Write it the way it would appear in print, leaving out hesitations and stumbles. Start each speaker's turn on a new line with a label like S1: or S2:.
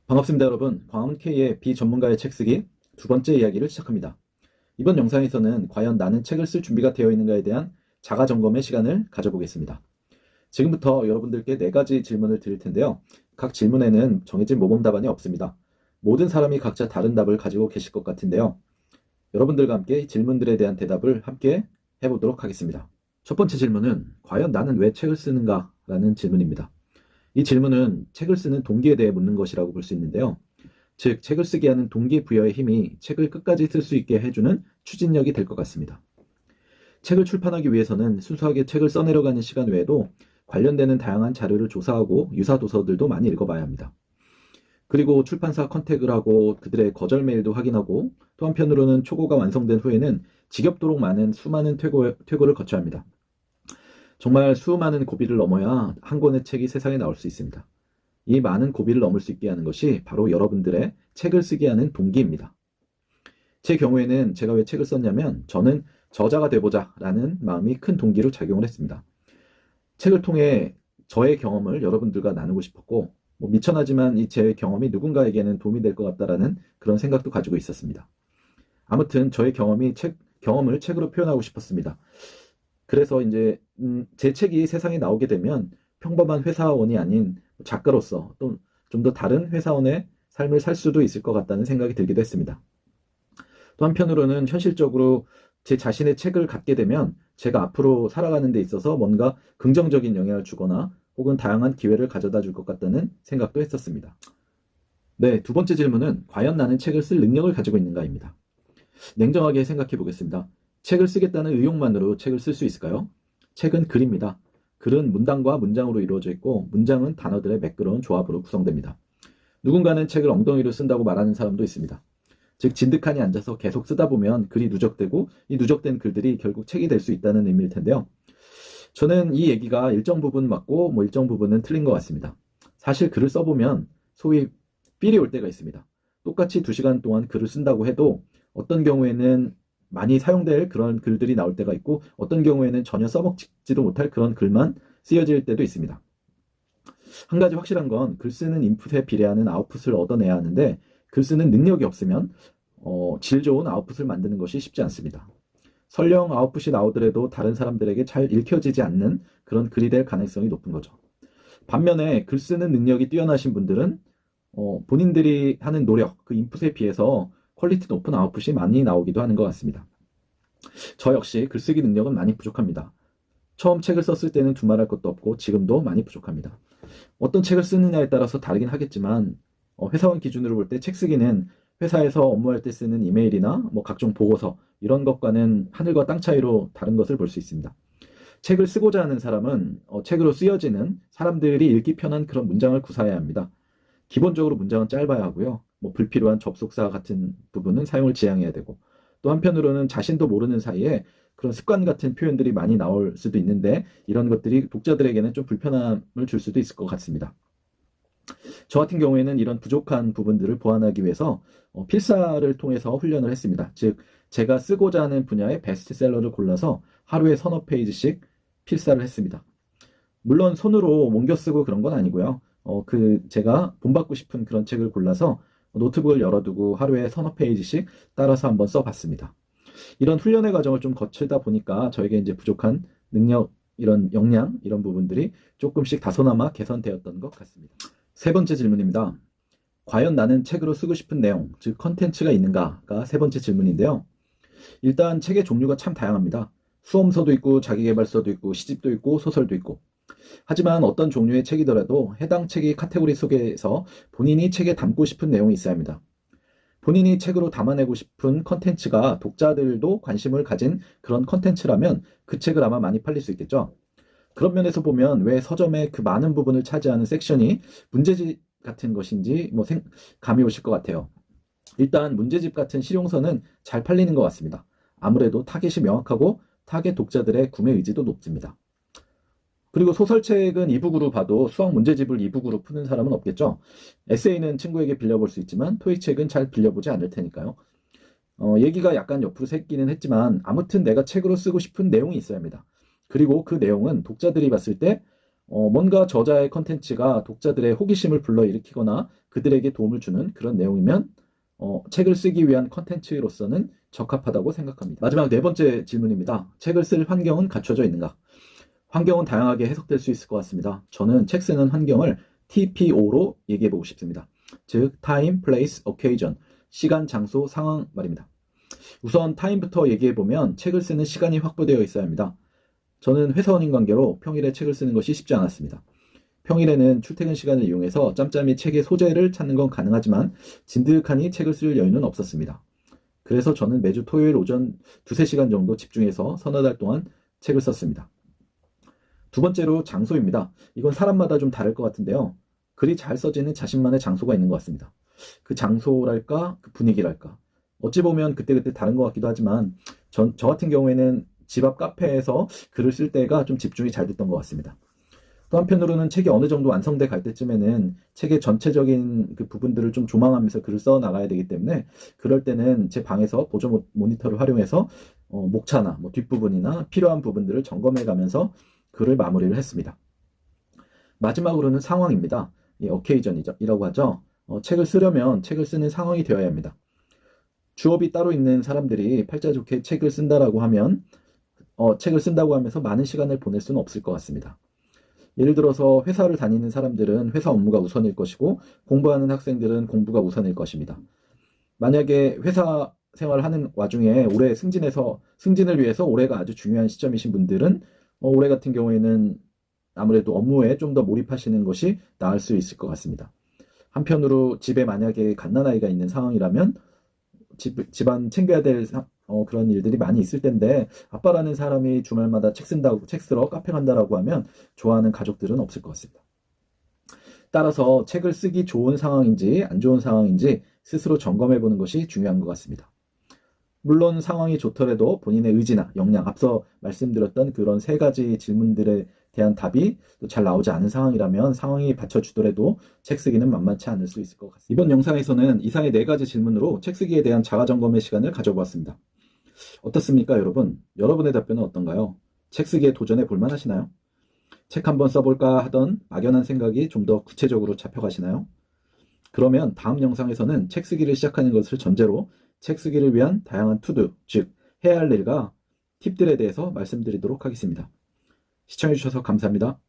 S1: 반갑습니다, 여러분. 광화문K의 비전문가의 책쓰기 두 번째 이야기를 시작합니다. 이번 영상에서는 과연 나는 책을 쓸 준비가 되어 있는가에 대한 자가 점검의 시간을 가져보겠습니다. 지금부터 여러분들께 네 가지 질문을 드릴 텐데요. 각 질문에는 정해진 모범 답안이 없습니다. 모든 사람이 각자 다른 답을 가지고 계실 것 같은데요. 여러분들과 함께 이 질문들에 대한 대답을 함께 해보도록 하겠습니다. 첫 번째 질문은 과연 나는 왜 책을 쓰는가? 라는 질문입니다. 이 질문은 책을 쓰는 동기에 대해 묻는 것이라고 볼 수 있는데요. 즉, 책을 쓰게 하는 동기부여의 힘이 책을 끝까지 쓸 수 있게 해주는 추진력이 될 것 같습니다. 책을 출판하기 위해서는 순수하게 책을 써내려가는 시간 외에도 관련되는 다양한 자료를 조사하고 유사 도서들도 많이 읽어봐야 합니다. 그리고 출판사 컨택을 하고 그들의 거절 메일도 확인하고 또 한편으로는 초고가 완성된 후에는 지겹도록 많은 수많은 퇴고를 거쳐야 합니다. 정말 수많은 고비를 넘어야 한 권의 책이 세상에 나올 수 있습니다. 이 많은 고비를 넘을 수 있게 하는 것이 바로 여러분들의 책을 쓰게 하는 동기입니다. 제 경우에는 제가 왜 책을 썼냐면 저는 저자가 돼보자 라는 마음이 큰 동기로 작용을 했습니다. 책을 통해 저의 경험을 여러분들과 나누고 싶었고 미천하지만 이 제 경험이 누군가에게는 도움이 될 것 같다라는 그런 생각도 가지고 있었습니다. 아무튼 저의 경험을 책으로 표현하고 싶었습니다. 그래서 이제 제 책이 세상에 나오게 되면 평범한 회사원이 아닌 작가로서 또 좀 더 다른 회사원의 삶을 살 수도 있을 것 같다는 생각이 들기도 했습니다. 또 한편으로는 현실적으로 제 자신의 책을 갖게 되면 제가 앞으로 살아가는 데 있어서 뭔가 긍정적인 영향을 주거나 혹은 다양한 기회를 가져다 줄 것 같다는 생각도 했었습니다. 네, 두 번째 질문은 과연 나는 책을 쓸 능력을 가지고 있는가입니다. 냉정하게 생각해 보겠습니다. 책을 쓰겠다는 의욕만으로 책을 쓸 수 있을까요? 책은 글입니다. 글은 문단과 문장으로 이루어져 있고 문장은 단어들의 매끄러운 조합으로 구성됩니다. 누군가는 책을 엉덩이로 쓴다고 말하는 사람도 있습니다. 즉 진득하니 앉아서 계속 쓰다 보면 글이 누적되고 이 누적된 글들이 결국 책이 될 수 있다는 의미일 텐데요. 저는 이 얘기가 일정 부분 맞고 일정 부분은 틀린 것 같습니다. 사실 글을 써보면 소위 삘이 올 때가 있습니다. 똑같이 2시간 동안 글을 쓴다고 해도 어떤 경우에는 많이 사용될 그런 글들이 나올 때가 있고 어떤 경우에는 전혀 써먹지도 못할 그런 글만 쓰여질 때도 있습니다. 한 가지 확실한 건 글 쓰는 인풋에 비례하는 아웃풋을 얻어내야 하는데 글 쓰는 능력이 없으면 질 좋은 아웃풋을 만드는 것이 쉽지 않습니다. 설령 아웃풋이 나오더라도 다른 사람들에게 잘 읽혀지지 않는 그런 글이 될 가능성이 높은 거죠. 반면에 글 쓰는 능력이 뛰어나신 분들은 본인들이 하는 노력, 그 인풋에 비해서 퀄리티 높은 아웃풋이 많이 나오기도 하는 것 같습니다. 저 역시 글쓰기 능력은 많이 부족합니다. 처음 책을 썼을 때는 두말할 것도 없고 지금도 많이 부족합니다. 어떤 책을 쓰느냐에 따라서 다르긴 하겠지만 회사원 기준으로 볼 때 책 쓰기는 회사에서 업무할 때 쓰는 이메일이나 각종 보고서 이런 것과는 하늘과 땅 차이로 다른 것을 볼 수 있습니다. 책을 쓰고자 하는 사람은 책으로 쓰여지는 사람들이 읽기 편한 그런 문장을 구사해야 합니다. 기본적으로 문장은 짧아야 하고요. 불필요한 접속사 같은 부분은 사용을 지양해야 되고 또 한편으로는 자신도 모르는 사이에 그런 습관 같은 표현들이 많이 나올 수도 있는데 이런 것들이 독자들에게는 좀 불편함을 줄 수도 있을 것 같습니다. 저 같은 경우에는 이런 부족한 부분들을 보완하기 위해서 필사를 통해서 훈련을 했습니다. 즉 제가 쓰고자 하는 분야의 베스트셀러를 골라서 하루에 서너 페이지씩 필사를 했습니다. 물론 손으로 옮겨 쓰고 그런 건 아니고요. 제가 본받고 싶은 그런 책을 골라서 노트북을 열어두고 하루에 서너 페이지씩 따라서 한번 써봤습니다. 이런 훈련의 과정을 좀 거치다 보니까 저에게 이제 부족한 능력, 이런 역량, 이런 부분들이 조금씩 다소나마 개선되었던 것 같습니다. 세 번째 질문입니다. 과연 나는 책으로 쓰고 싶은 내용, 즉 컨텐츠가 있는가가 세 번째 질문인데요. 일단 책의 종류가 참 다양합니다. 수험서도 있고 자기계발서도 있고 시집도 있고 소설도 있고 하지만 어떤 종류의 책이더라도 해당 책의 카테고리 속에서 본인이 책에 담고 싶은 내용이 있어야 합니다. 본인이 책으로 담아내고 싶은 컨텐츠가 독자들도 관심을 가진 그런 컨텐츠라면 그 책을 아마 많이 팔릴 수 있겠죠. 그런 면에서 보면 왜 서점의 그 많은 부분을 차지하는 섹션이 문제집 같은 것인지 감이 오실 것 같아요. 일단 문제집 같은 실용서는 잘 팔리는 것 같습니다. 아무래도 타겟이 명확하고 타겟 독자들의 구매 의지도 높습니다. 그리고 소설책은 이북으로 봐도 수학 문제집을 이북으로 푸는 사람은 없겠죠. 에세이는 친구에게 빌려볼 수 있지만 토익책은 잘 빌려보지 않을 테니까요. 얘기가 약간 옆으로 새기는 했지만 아무튼 내가 책으로 쓰고 싶은 내용이 있어야 합니다. 그리고 그 내용은 독자들이 봤을 때 뭔가 저자의 컨텐츠가 독자들의 호기심을 불러일으키거나 그들에게 도움을 주는 그런 내용이면 책을 쓰기 위한 컨텐츠로서는 적합하다고 생각합니다. 마지막 네 번째 질문입니다. 책을 쓸 환경은 갖춰져 있는가? 환경은 다양하게 해석될 수 있을 것 같습니다. 저는 책 쓰는 환경을 TPO로 얘기해 보고 싶습니다. 즉, Time, Place, Occasion, 시간, 장소, 상황 말입니다. 우선 타임부터 얘기해 보면 책을 쓰는 시간이 확보되어 있어야 합니다. 저는 회사원인 관계로 평일에 책을 쓰는 것이 쉽지 않았습니다. 평일에는 출퇴근 시간을 이용해서 짬짬이 책의 소재를 찾는 건 가능하지만 진득하니 책을 쓸 여유는 없었습니다. 그래서 저는 매주 토요일 오전 2~3시간 정도 집중해서 서너 달 동안 책을 썼습니다. 두 번째로 장소입니다. 이건 사람마다 좀 다를 것 같은데요. 글이 잘 써지는 자신만의 장소가 있는 것 같습니다. 그 장소랄까, 그 분위기랄까. 어찌 보면 그때그때 다른 것 같기도 하지만 저 같은 경우에는 집 앞 카페에서 글을 쓸 때가 좀 집중이 잘 됐던 것 같습니다. 또 한편으로는 책이 어느 정도 완성돼 갈 때쯤에는 책의 전체적인 그 부분들을 좀 조망하면서 글을 써 나가야 되기 때문에 그럴 때는 제 방에서 보조 모니터를 활용해서 목차나 뒷부분이나 필요한 부분들을 점검해 가면서 글을 마무리를 했습니다. 마지막으로는 상황입니다. 어케이전이라고 하죠. 책을 쓰려면 책을 쓰는 상황이 되어야 합니다. 주업이 따로 있는 사람들이 팔자 좋게 책을 쓴다라고 하면 책을 쓴다고 하면서 많은 시간을 보낼 수는 없을 것 같습니다. 예를 들어서 회사를 다니는 사람들은 회사 업무가 우선일 것이고 공부하는 학생들은 공부가 우선일 것입니다. 만약에 회사 생활하는 와중에 올해 승진을 위해서 올해가 아주 중요한 시점이신 분들은 올해 같은 경우에는 아무래도 업무에 좀 더 몰입하시는 것이 나을 수 있을 것 같습니다. 한편으로 집에 만약에 갓난아이가 있는 상황이라면 집안 챙겨야 될 그런 일들이 많이 있을 텐데 아빠라는 사람이 주말마다 책 쓰러 카페 간다라고 하면 좋아하는 가족들은 없을 것 같습니다. 따라서 책을 쓰기 좋은 상황인지 안 좋은 상황인지 스스로 점검해 보는 것이 중요한 것 같습니다. 물론 상황이 좋더라도 본인의 의지나 역량, 앞서 말씀드렸던 그런 세 가지 질문들에 대한 답이 잘 나오지 않은 상황이라면 상황이 받쳐주더라도 책 쓰기는 만만치 않을 수 있을 것 같습니다. 이번 영상에서는 이상의 네 가지 질문으로 책 쓰기에 대한 자가점검의 시간을 가져보았습니다. 어떻습니까, 여러분? 여러분의 답변은 어떤가요? 책 쓰기에 도전해 볼 만하시나요? 책 한번 써볼까 하던 막연한 생각이 좀 더 구체적으로 잡혀가시나요? 그러면 다음 영상에서는 책 쓰기를 시작하는 것을 전제로 책 쓰기를 위한 다양한 투두, 즉 해야 할 일과 팁들에 대해서 말씀드리도록 하겠습니다. 시청해주셔서 감사합니다.